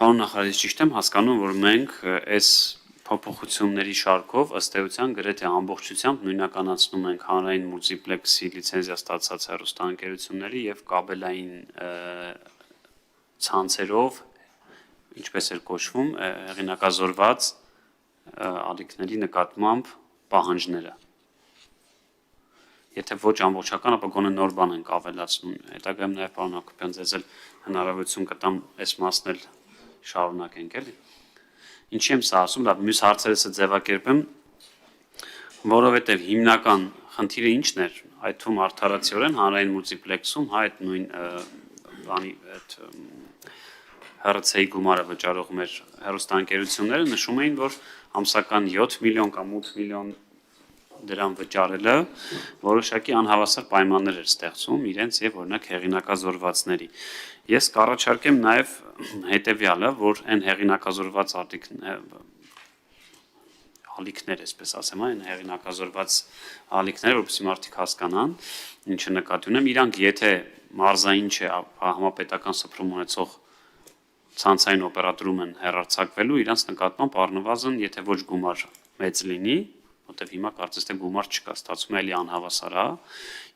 Պարոն նախարար, ճիշտ եմ հասկանում, որ մենք այս փոփոխությունների շարքով ըստ էության գրեթե ամբողջությամբ նույնականացնում ենք հանրային մուլտիպլեքսի լիցենզիա ստացած հեռուստաընկերությունների եւ կաբելային ցանցերով, ինչպես էր կոչվում, հեղինակազորված ալիքների նկատմամբ պահանջները։ Եթե ոչ ամբողջական, ապա գոնե նոր բան ենք ավելացնում։ Հետագայում նաեւ պարոն Հակոբյան, ձեզ էլ հնարավորություն կտամ այս մասն էլ շարունակենք, էլի։ Ինչի եմ սա ասում, լավ, մյուս հարցերս ձևակերպեմ, որովհետև հիմնական խնդիրը ինչն էր, այդ թվում արդարացիորեն հանրային մուլտիպլեքսում այդ նույն բանի այդ հեռացեի գումարը վճարող մեր հեռուստաընկերությունները նշում էին, որ ամսական 7 միլիոն կամ 8 միլիոն դրամ վճարելը որոշակի անհավասար պայմաններ էր ստեղծում իրենց եւ օրինակ հեղինակազորվածների։ Ես կառաջարկեմ նաեւ հետեւյալը, որ այն հեղինակազորված ալիքներ, այսպես ասեմ, այն հեղինակազորված ալիքները, որովհետեւ մարդիկ հասկանան, ինչը նկատի ունեմ, իրանք եթե մարզային չէ, համապետական սփռում ունեցող ցանցային օպերատորում են հեռարձակվելու, իրանց նկատմամբ առնվազն, եթե ոչ գումար մեծ լինի, որտեվ հիմա կարծես թե գումար չկա, ստացվում է էլի անհավասար է,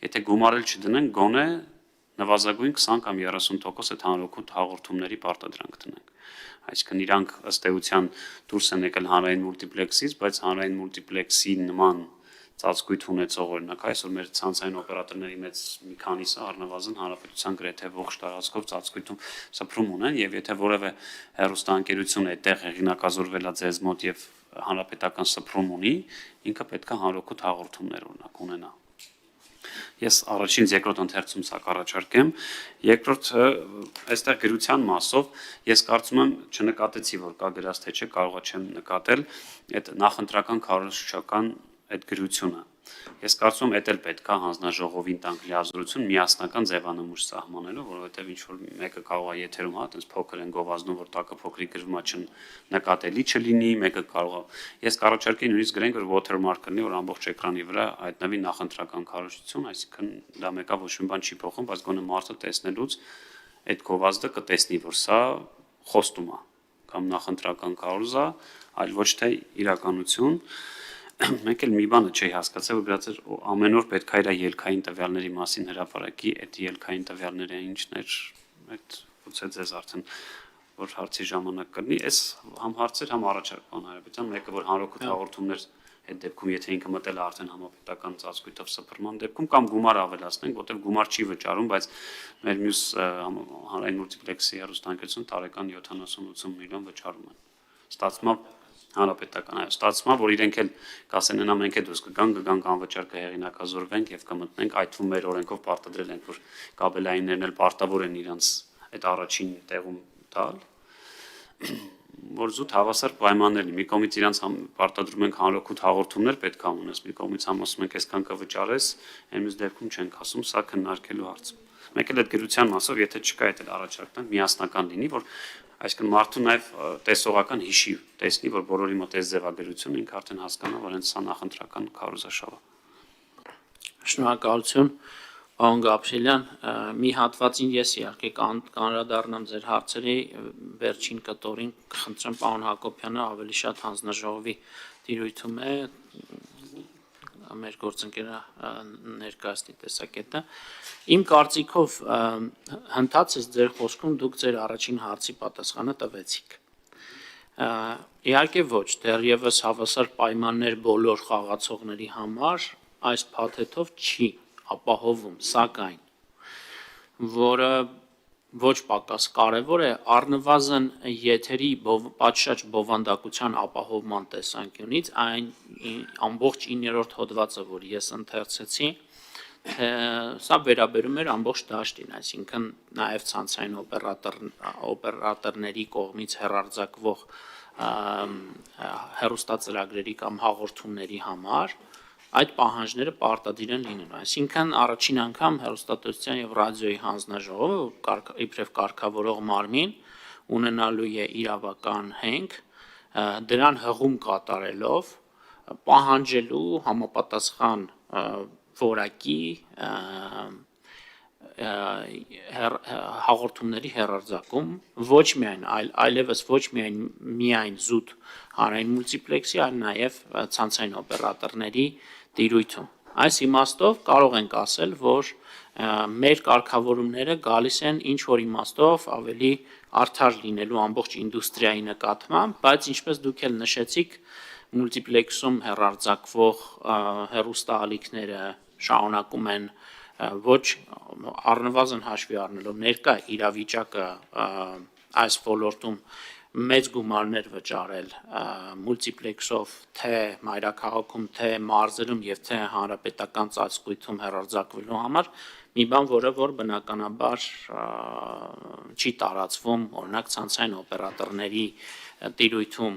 եթե գումար էլ չդնեն, գոնե նվազագույն 20 կամ 30% այդ հանրօգուտ հաղորդումների պարտադրանք տնենք։ Այսինքն իրանք ըստ էության դուրս են եկել հանրային մուլտիպլեքսից, բայց հանրային մուլտիպլեքսի նման ծածկույթ ունեցող օրինակ այսօր մեր ցանցային օպերատորների մեծ մի քանիսը առնվազն հանրապետության գրեթե ողջ տարածքով ծածկույթում սփռում ունեն եւ եթե որևէ հեռուստաընկերություն այդտեղ հեղինակազորվել է ձեզ մոտ եւ հանրապետական սփռում ունի, ինքը պետք է հանրօգուտ հաղորդումներ օրինակ ունենա։ Ես առաջին, երկրորդ ընթերցում սա կառաջարկեմ, երկրորդը այստեղ գրության մասով ես կարծում եմ չնկատեցի, որ կա գրած թե չէ, կարողա չեմ նկատել այդ նախընտրական քարոզչական այդ գրությունը։ Ես կարծում եմ, դա էլ պետք է հանձնաժողովին տանք լիազորություն միասնական ձևանմուշ սահմանելով, որովհետև ինչ որ մեկը կարող է եթերում այտենց փոքր են գովազդում, որ տակը փոքրիկ գրվում է չնկատելի չլինի, մեկը կարող է։ Ես կառաջարկեի նույնիսկ գրենք, որ watermark լինի, որ ամբողջ էկրանի վրա հայտնվի նախընտրական քարոզչություն, այսինքն դա մեկը ոչ մի բան չի փոխում, բայց գոնե մարդը տեսնելուց այդ գովազդը կտեսնի, որ սա խոստում է կամ նախընտրական քարոզ է, այլ ոչ թե իրականություն։ Մենք էլ մի բանը չի հասկացել, որ գրած էր ամեն օր պետք է իր ելքային տվյալների մասին հրապարակի, այդ ելքային տվյալները ինչն էր, այդ գուցե ձեզ արդեն որ հարցի ժամանակ կլինի, այս համ հարցեր, համ առաջարկ բան Հայաստան, մեկը որ հանրօգուտ հաղորդումներ այդ դեպքում եթե ինքը մտել է արդեն համապետական ծածկույթով սփռման դեպքում կամ գումար ավելացնենք, որտեղ գումար չի վճարում, բայց մեր մյուս հանրային մուլտիպլեքսի հեռուստաընկերություն տարեկան 70-80 միլիոն վճարում են։ Ստացվում է հանրապետական այո, ստացվում է, որ իրենք էլ կասեն, նա մենք էլ դուրս կգանք անվճար կհեղինակազորվենք եւ կմտնենք, այդ թվում մեր օրենքով պարտադրել ենք, որ կաբելայիններն էլ պարտավոր են իրանց այդ առաջին տեղում տալ, որ զուտ հավասար պայմաններ լինի։ Մի կողմից իրանց պարտադրում ենք հանրօգուտ հաղորդումներ պետք է ունես, մի կողմից ասում ենք այսքան կվճարես, այն մյուս դեպքում չենք ասում, սա քննարկելու հարց։ Մեկ էլ այդ գրության մասով, եթե չկա այդ առաջարկն միասնական լինի, որ այսինքն մարդու նաև տեսողական հիշի տեսնի, որ բոլորի մոտ այս ձևագրությունը ինքը արդեն հասկանա, որ հենց սա նախընտրական քարոզաշավ է։ Շնորհակալություն, պարոն Գաբրիելյան, մի հատվածին ես իհարկե կանրադառնամ ձեր հարցերի վերջին կտորին, կխնդրեմ պարոն Հակոբյանը ավելի շատ հանձնաժողովի դիրույթում է մեր գործընկերը ներկայացնի տեսակետը։ Իմ կարծիքով հնդածս ձեր խոսքում դուք ձեր առաջին հարցի պատասխանը տվեցիք։ Իհարկե ոչ, դեռևս հավասար պայմաններ բոլոր խաղացողների համար այս փաթեթով չի ապահովում, սակայն որը ոչ պակաս կարևոր է, առնվազն եթերի պատշաճ բովանդակության ապահովման տեսանկյունից այն ամբողջ 9-րդ հոդվածը, որ ես ընթերցեցի, սա վերաբերում էր ամբողջ դաշտին, այսինքն նաև ցանցային օպերատորների կողմից հեռարձակվող հեռուստածրագրերի կամ հաղորդումների համար այդ պահանջները պարտադիր են լինելու, այսինքն առաջին անգամ հեռուստատեսության եւ ռադիոյի հանձնաժողովը իբրև կարգավորող մարմին ունենալու է իրավական հենք դրան հղում կատարելով պահանջելու համապատասխան որակի հաղորդումների հեռարձակում ոչ միայն այլևս ոչ միայն զուտ հանրային մուլտիպլեքսի, այլ նաև ցանցային օպերատորների տիրույթում։ Այս իմաստով կարող ենք ասել, որ մեր կարգավորումները գալիս են ինչ որ իմաստով ավելի արդար լինելու ամբողջ ինդուստրիայի նկատմամբ, բայց ինչպես դուք էլ նշեցիք, մուլտիպլեքսում հեռարձակվող հեռուստաալիքները շարունակում են ոչ առնվազն հաշվի առնելով ներկա իրավիճակը այս ոլորտում մեծ գումարներ վճարել մուլտիպլեքսով թե մայրաքաղաքում, թե մարզերում եւ թե հանրապետական ծածկույթում հեռարձակվելու համար մի բան, որը որ բնականաբար չի տարածվում օրինակ ցանցային օպերատորների տիրույթում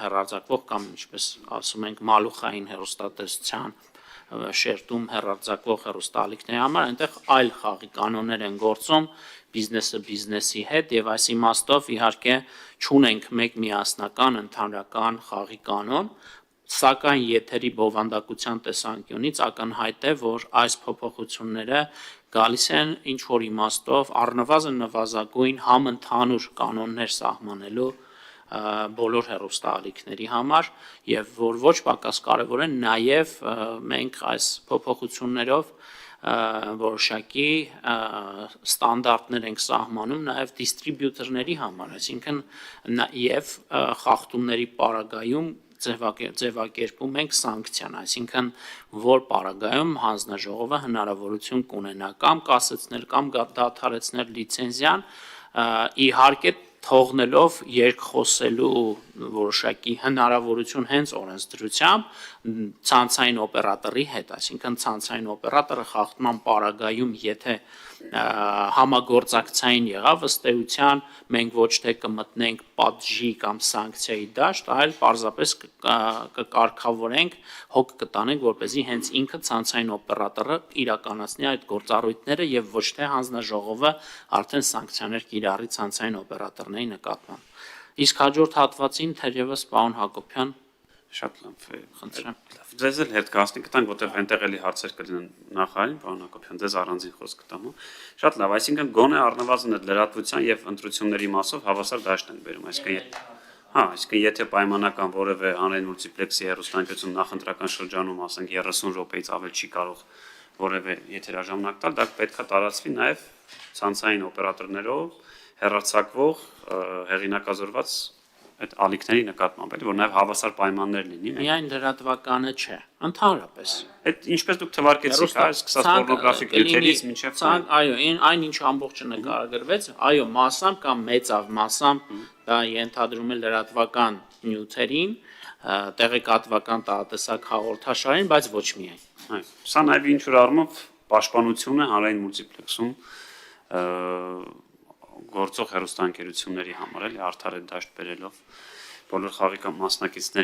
հեռարձակվող կամ ինչպես ասում ենք մալուխային հեռուստատեսության շերտում հեռարձակվող հեռուստաալիքների համար այնտեղ այլ խաղի կանոններ են գործում բիզնեսը բիզնեսի հետ եւ այս իմաստով իհարկե չունենք մեկ միասնական ընդհանրական խաղի կանոն, սակայն եթերի բովանդակության տեսանկյունից ակնհայտ է, որ այս փոփոխությունները գալիս են ինչ որ իմաստով առնվազն նվազագույն համընդհանուր կանոններ սահմանելու բոլոր հեռուստաալիքների համար եւ որ ոչ պակաս կարեւոր է նաեւ մենք այս փոփոխություններով որոշակի ստանդարտներ ենք սահմանում նաեւ դիստրիբյուտորների համար, այսինքն եւ խախտումների պարագայում ձևակերպում ենք սանկցիան, այսինքն որ պարագայում հանձնաժողովը հնարավորություն կունենա կամ կասեցնել կամ դադարեցնել լիցենզիան, իհարկե թողնելով երկխոսելու որոշակի հնարավորություն հենց օրենսդրությամբ ցանցային օպերատորի հետ, այսինքն ցանցային օպերատորը խախտման պարագայում, եթե համագործակցային եղավ ըստ էության, մենք ոչ թե կմտնենք պատժի կամ սանկցիայի դաշտ, այլ պարզապես կկարգավորենք, հոգ կտանենք, որպեսզի հենց ինքը ցանցային օպերատորը իրականացնի այդ գործառույթները եւ ոչ թե հանձնաժողովը արդեն սանկցիաներ կիրառի ցանցային օպերատորների նկատմամբ։ Իսկ հաջորդ հատվածին թերևս պարոն Հակոբյան Շատ լավ, խնդրեմ։ Ձեզ էլ հետ կհասնի կտանք, որտեղ այնտեղ էլի հարցեր կլինեն նախարարին, պարոն Հակոբյան, ձեզ առանձին խոսք կտամ։ Շատ լավ, այսինքն գոնե առնվազն այդ լրատվության եւ ընտրությունների մասով հավասար դաշտ են բերում, այսինքն եթե պայմանական որևէ հանրային մուլտիպլեքսի հեռուստաընկերություն նախընտրական շրջանում, ասենք 30 րոպեից ավել չի կարող որևէ եթերաժամանակ տալ, դա պետքա տարածվի նաեւ ցանցային օպերատորներով հեռարձակվող հեղինակազորված այդ ալիքների նկատմամբ, էլի որ նաև հավասար պայմաններ լինի։ Միայն լրատվականը չէ, ընդհանրապես։ Այդ ինչպես դուք թվարկեցիք, հա, սկսած պորնոգրաֆիկ նյութերից մինչև այո, այն ինչ ամբողջը նկարագրվեց, այո, մասամբ կամ մեծավ մասամբ դա ենթադրում է լրատվական նյութերին, տեղեկատվական տարատեսակ հաղորդաշարին, բայց ոչ միայն։ Այո, սա նաև ինչ որ առումով պաշտպանություն է հանրային մուլտիպլեքսում գործող հեռուստաընկերությունների համար էլի արդար դաշտ բերելով բոլոր խաղի մասնակիցներին